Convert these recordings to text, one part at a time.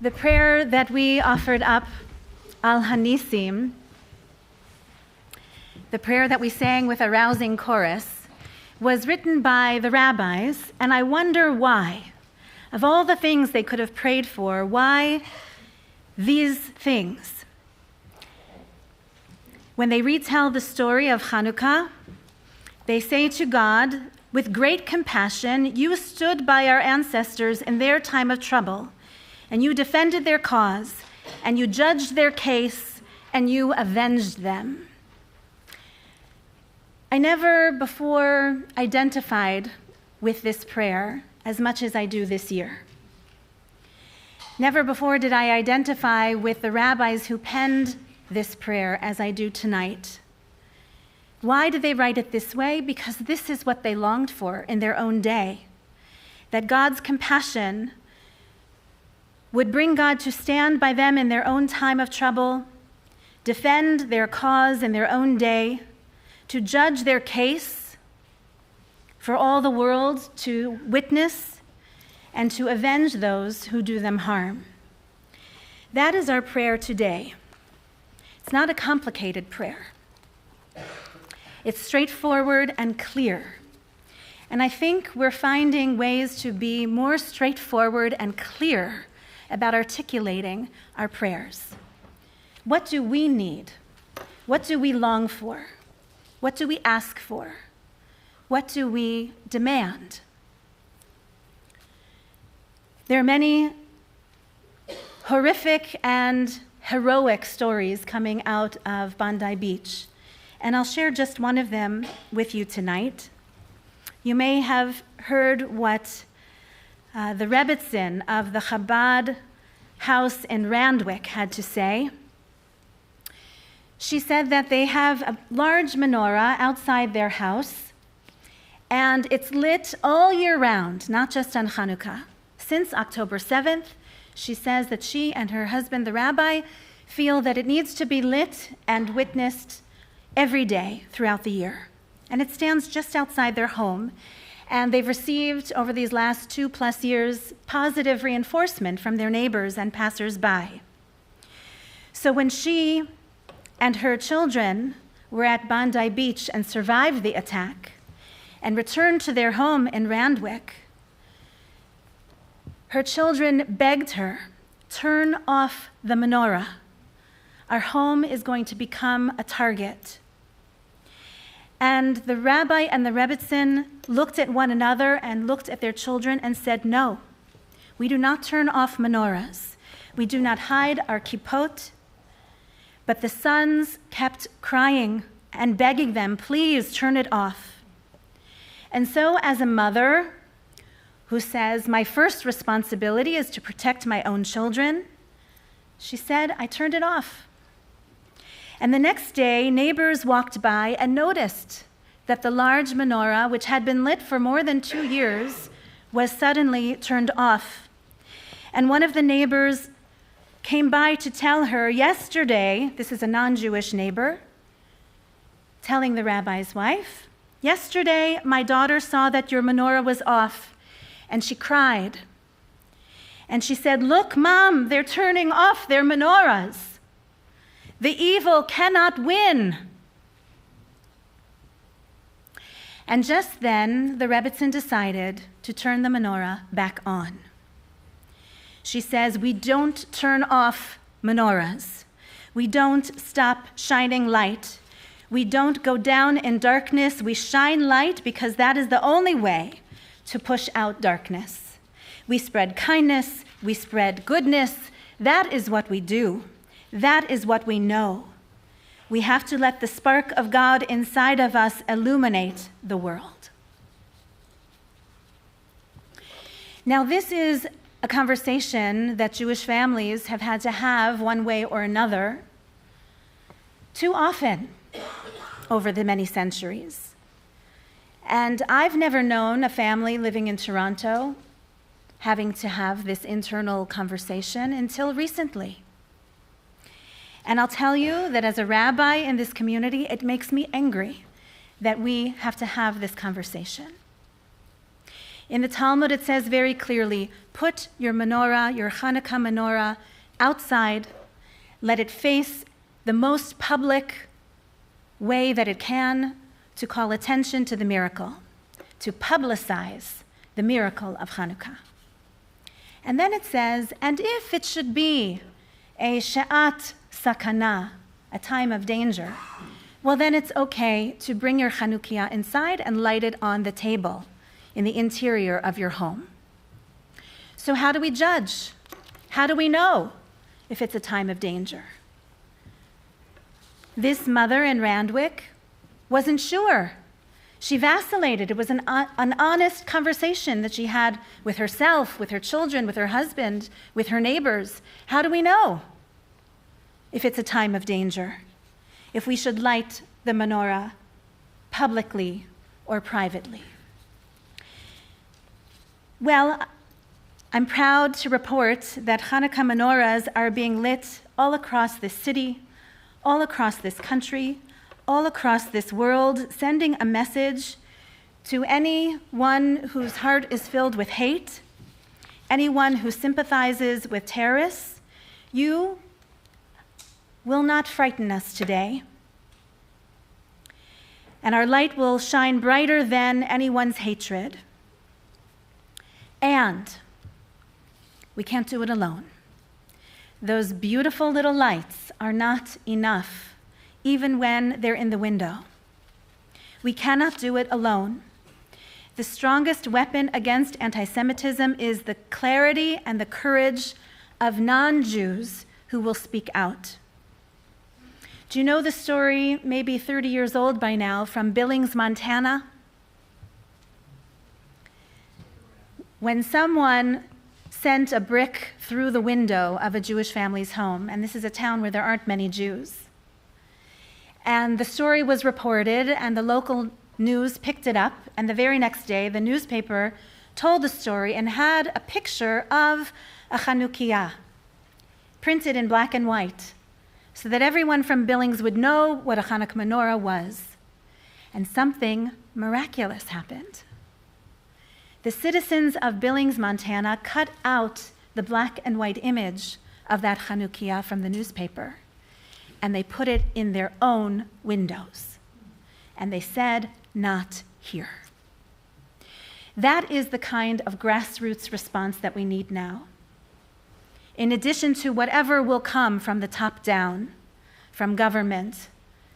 The prayer that we offered up, Al Hanisim, the prayer that we sang with a rousing chorus, was written by the rabbis, and I wonder why. Of all the things they could have prayed for, why these things? When they retell the story of Hanukkah, they say to God, "With great compassion, you stood by our ancestors in their time of trouble, and you defended their cause, and you judged their case, and you avenged them." I never before identified with this prayer as much as I do this year. Never before did I identify with the rabbis who penned this prayer as I do tonight. Why did they write it this way? Because this is what they longed for in their own day, that God's compassion would bring God to stand by them in their own time of trouble, defend their cause in their own day, to judge their case for all the world to witness, and to avenge those who do them harm. That is our prayer today. It's not a complicated prayer. It's straightforward and clear. And I think we're finding ways to be more straightforward and clear about articulating our prayers. What do we need? What do we long for? What do we ask for? What do we demand? There are many horrific and heroic stories coming out of Bondi Beach, and I'll share just one of them with you tonight. You may have heard what the Rebbitzin of the Chabad house in Randwick had to say. She said that they have a large menorah outside their house, and it's lit all year round, not just on Hanukkah. Since October 7th, she says that she and her husband, the rabbi, feel that it needs to be lit and witnessed every day throughout the year. And it stands just outside their home, and they've received, over these last 2+ years, positive reinforcement from their neighbors and passers-by. So when she and her children were at Bondi Beach and survived the attack and returned to their home in Randwick, her children begged her, "Turn off the menorah. Our home is going to become a target." And the rabbi and the Rebbitzin looked at one another and looked at their children and said, "No, we do not turn off menorahs. We do not hide our kippot." But the sons kept crying and begging them, "Please turn it off." And so as a mother who says, "My first responsibility is to protect my own children," she said, "I turned it off." And the next day, neighbors walked by and noticed that the large menorah, which had been lit for more than 2 years, was suddenly turned off. And one of the neighbors came by to tell her, "Yesterday," this is a non-Jewish neighbor, telling the rabbi's wife, "Yesterday, my daughter saw that your menorah was off, and she cried. And she said, 'Look, Mom, they're turning off their menorahs. The evil cannot win.'" And just then, the Rebbitzin decided to turn the menorah back on. She says, "We don't turn off menorahs. We don't stop shining light. We don't go down in darkness. We shine light because that is the only way to push out darkness. We spread kindness. We spread goodness. That is what we do. That is what we know. We have to let the spark of God inside of us illuminate the world." Now, this is a conversation that Jewish families have had to have one way or another too often over the many centuries. And I've never known a family living in Toronto having to have this internal conversation until recently. And I'll tell you that as a rabbi in this community, it makes me angry that we have to have this conversation. In the Talmud, it says very clearly, put your menorah, your Hanukkah menorah, outside. Let it face the most public way that it can to call attention to the miracle, to publicize the miracle of Hanukkah. And then it says, and if it should be a she'at sakana, a time of danger, well, then it's okay to bring your Chanukiah inside and light it on the table in the interior of your home. So how do we judge? How do we know if it's a time of danger? This mother in Randwick wasn't sure. She vacillated. It was an honest conversation that she had with herself, with her children, with her husband, with her neighbors. How do we know if it's a time of danger? If we should light the menorah publicly or privately? Well, I'm proud to report that Hanukkah menorahs are being lit all across this city, all across this country, all across this world, sending a message to anyone whose heart is filled with hate, anyone who sympathizes with terrorists. You will not frighten us today. And our light will shine brighter than anyone's hatred. And we can't do it alone. Those beautiful little lights are not enough, even when they're in the window. We cannot do it alone. The strongest weapon against anti-Semitism is the clarity and the courage of non-Jews who will speak out. Do you know the story, maybe 30 years old by now, from Billings, Montana? When someone sent a brick through the window of a Jewish family's home, and this is a town where there aren't many Jews, and the story was reported, and the local news picked it up, and the very next day, the newspaper told the story and had a picture of a Chanukiah printed in black and white, so that everyone from Billings would know what a Hanukkah menorah was. And something miraculous happened. The citizens of Billings, Montana, cut out the black and white image of that Chanukiah from the newspaper, and they put it in their own windows. And they said, "Not here." That is the kind of grassroots response that we need now. In addition to whatever will come from the top down, from government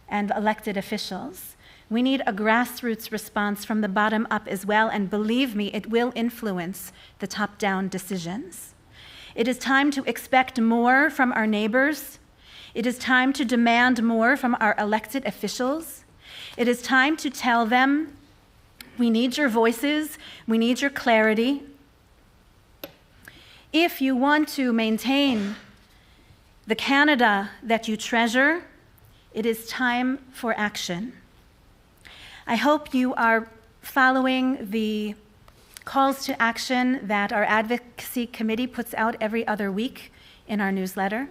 and elected officials, we need a grassroots response from the bottom up as well, and believe me, it will influence the top-down decisions. It is time to expect more from our neighbors. It is time to demand more from our elected officials. It is time to tell them, we need your voices, we need your clarity. If you want to maintain the Canada that you treasure, it is time for action. I hope you are following the calls to action that our advocacy committee puts out every other week in our newsletter.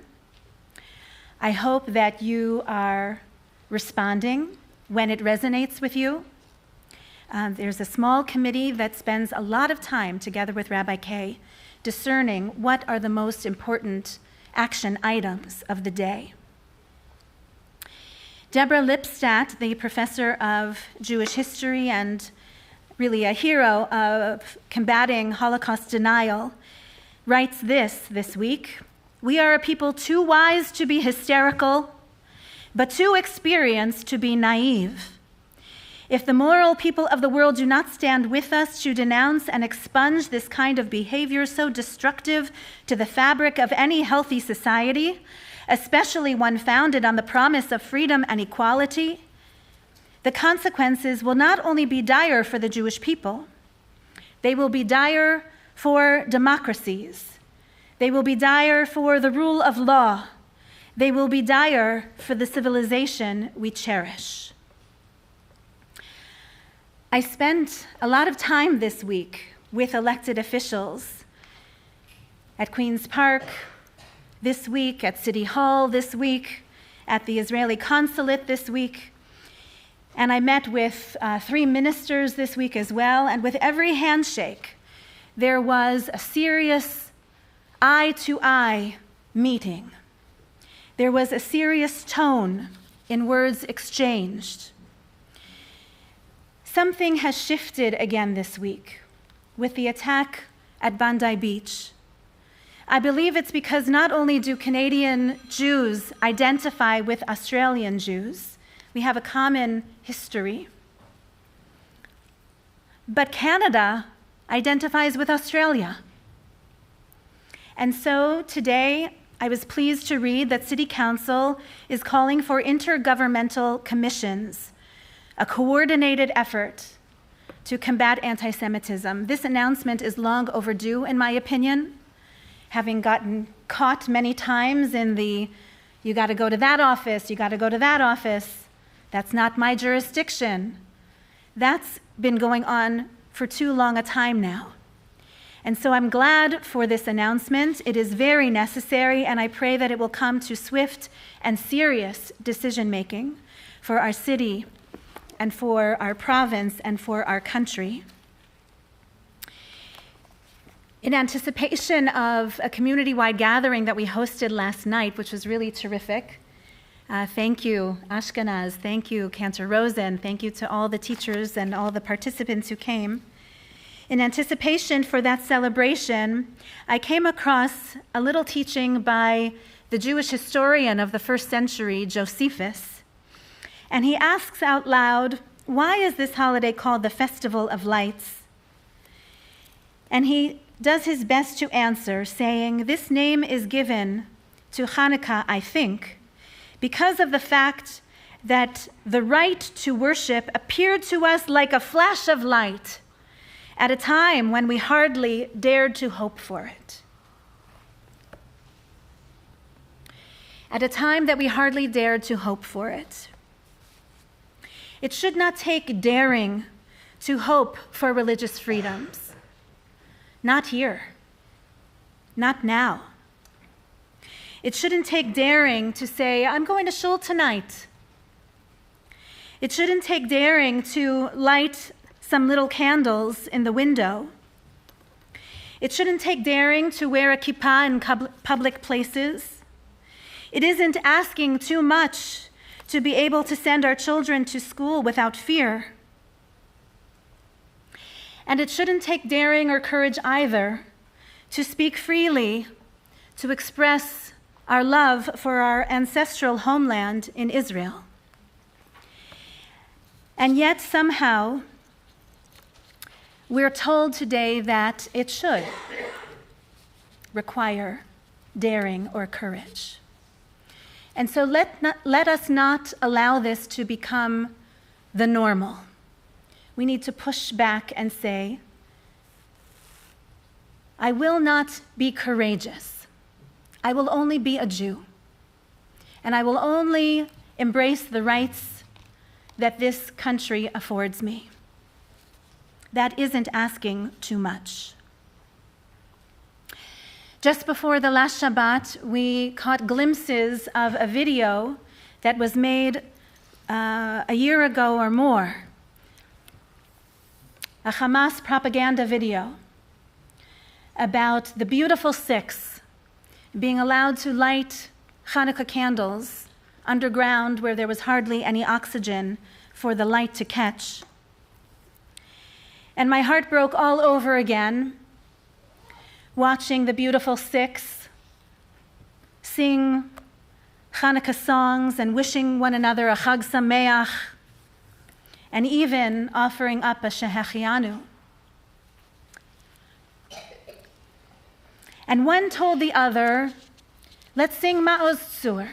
I hope that you are responding when it resonates with you. There's a small committee that spends a lot of time together with Rabbi Kay discerning what are the most important action items of the day. Deborah Lipstadt, the professor of Jewish history and really a hero of combating Holocaust denial, writes this week: "We are a people too wise to be hysterical, but too experienced to be naive. If the moral people of the world do not stand with us to denounce and expunge this kind of behavior so destructive to the fabric of any healthy society, especially one founded on the promise of freedom and equality, the consequences will not only be dire for the Jewish people, they will be dire for democracies. They will be dire for the rule of law. They will be dire for the civilization we cherish." I spent a lot of time this week with elected officials at Queen's Park, this week at City Hall, this week at the Israeli consulate this week. And I met with 3 ministers this week as well, and with every handshake, there was a serious eye-to-eye meeting. There was a serious tone in words exchanged. Something has shifted again this week with the attack at Bondi Beach. I believe it's because not only do Canadian Jews identify with Australian Jews, we have a common history, but Canada identifies with Australia. And so today, I was pleased to read that City Council is calling for intergovernmental commissions, a coordinated effort to combat anti-Semitism. This announcement is long overdue, in my opinion, having gotten caught many times in the, you got to go to that office, you got to go to that office. That's not my jurisdiction. That's been going on for too long a time now. And so I'm glad for this announcement. It is very necessary, and I pray that it will come to swift and serious decision-making for our city and for our province and for our country. In anticipation of a community-wide gathering that we hosted last night, which was really terrific, thank you, Ashkenaz, thank you, Cantor Rosen, thank you to all the teachers and all the participants who came. In anticipation for that celebration, I came across a little teaching by the Jewish historian of the first century, Josephus, and he asks out loud, why is this holiday called the Festival of Lights? And he does his best to answer, saying, this name is given to Hanukkah, I think, because of the fact that the right to worship appeared to us like a flash of light at a time when we hardly dared to hope for it. At a time that we hardly dared to hope for it. It should not take daring to hope for religious freedoms. Not here. Not now. It shouldn't take daring to say, I'm going to shul tonight. It shouldn't take daring to light some little candles in the window. It shouldn't take daring to wear a kippah in public places. It isn't asking too much to be able to send our children to school without fear. And it shouldn't take daring or courage either to speak freely, to express our love for our ancestral homeland in Israel. And yet somehow, we're told today that it should require daring or courage. And so let us not allow this to become the normal. We need to push back and say, I will not be courageous. I will only be a Jew. And I will only embrace the rights that this country affords me. That isn't asking too much. Just before the last Shabbat, we caught glimpses of a video that was made a year ago or more. A Hamas propaganda video about the beautiful six being allowed to light Hanukkah candles underground where there was hardly any oxygen for the light to catch. And my heart broke all over again, watching the beautiful six sing Hanukkah songs and wishing one another a Chag Sameach, and even offering up a Shehechianu. And one told the other, let's sing Ma'oz Tzur.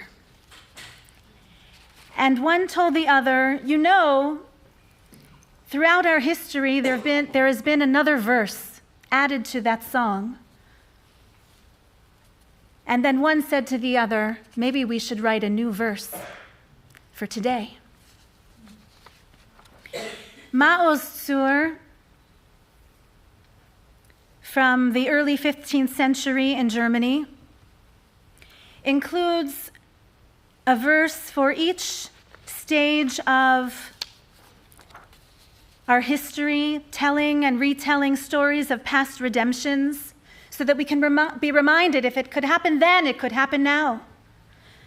And one told the other, you know, throughout our history, there has been another verse added to that song. And then one said to the other, maybe we should write a new verse for today. Ma'oz Tzur, from the early 15th century in Germany, includes a verse for each stage of our history, telling and retelling stories of past redemptions so that we can be reminded if it could happen then, it could happen now.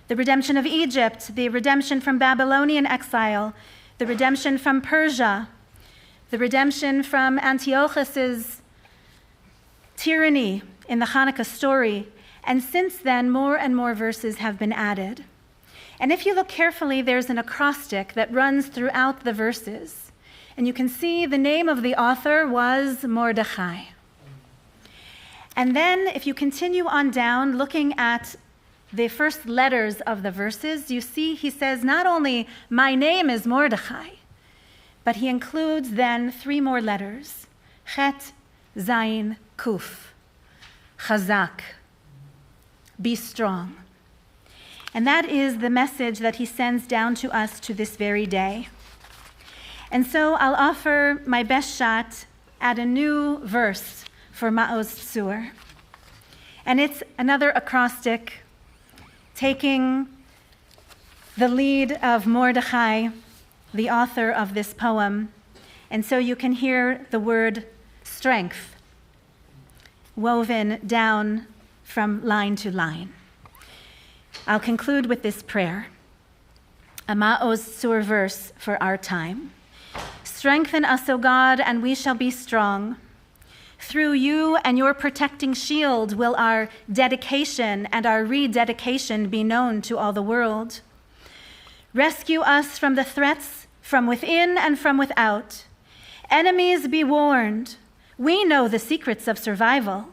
The redemption of Egypt, the redemption from Babylonian exile, the redemption from Persia, the redemption from Antiochus's tyranny in the Hanukkah story. And since then, more and more verses have been added. And if you look carefully, there's an acrostic that runs throughout the verses. And you can see the name of the author was Mordechai. And then if you continue on down, looking at the first letters of the verses, you see he says not only, my name is Mordechai, but he includes then 3 more letters, Chet, Zayin, Kuf, Chazak, be strong. And that is the message that he sends down to us to this very day. And so I'll offer my best shot at a new verse for Ma'oz Tzur. And it's another acrostic taking the lead of Mordechai, the author of this poem. And so you can hear the word strength woven down from line to line. I'll conclude with this prayer, a Ma'oz Tzur verse for our time. Strengthen us, O God, and we shall be strong. Through you and your protecting shield will our dedication and our rededication be known to all the world. Rescue us from the threats from within and from without. Enemies be warned. We know the secrets of survival.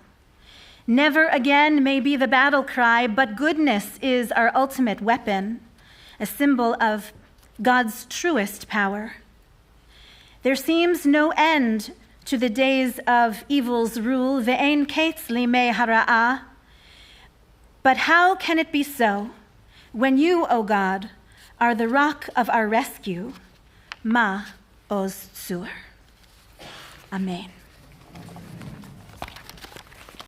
Never again may be the battle cry, but goodness is our ultimate weapon, a symbol of God's truest power. There seems no end to the days of evil's rule, ve'ein kates limei hara'ah. But how can it be so when you, O God, are the rock of our rescue? Ma'oz Tzur. Amen.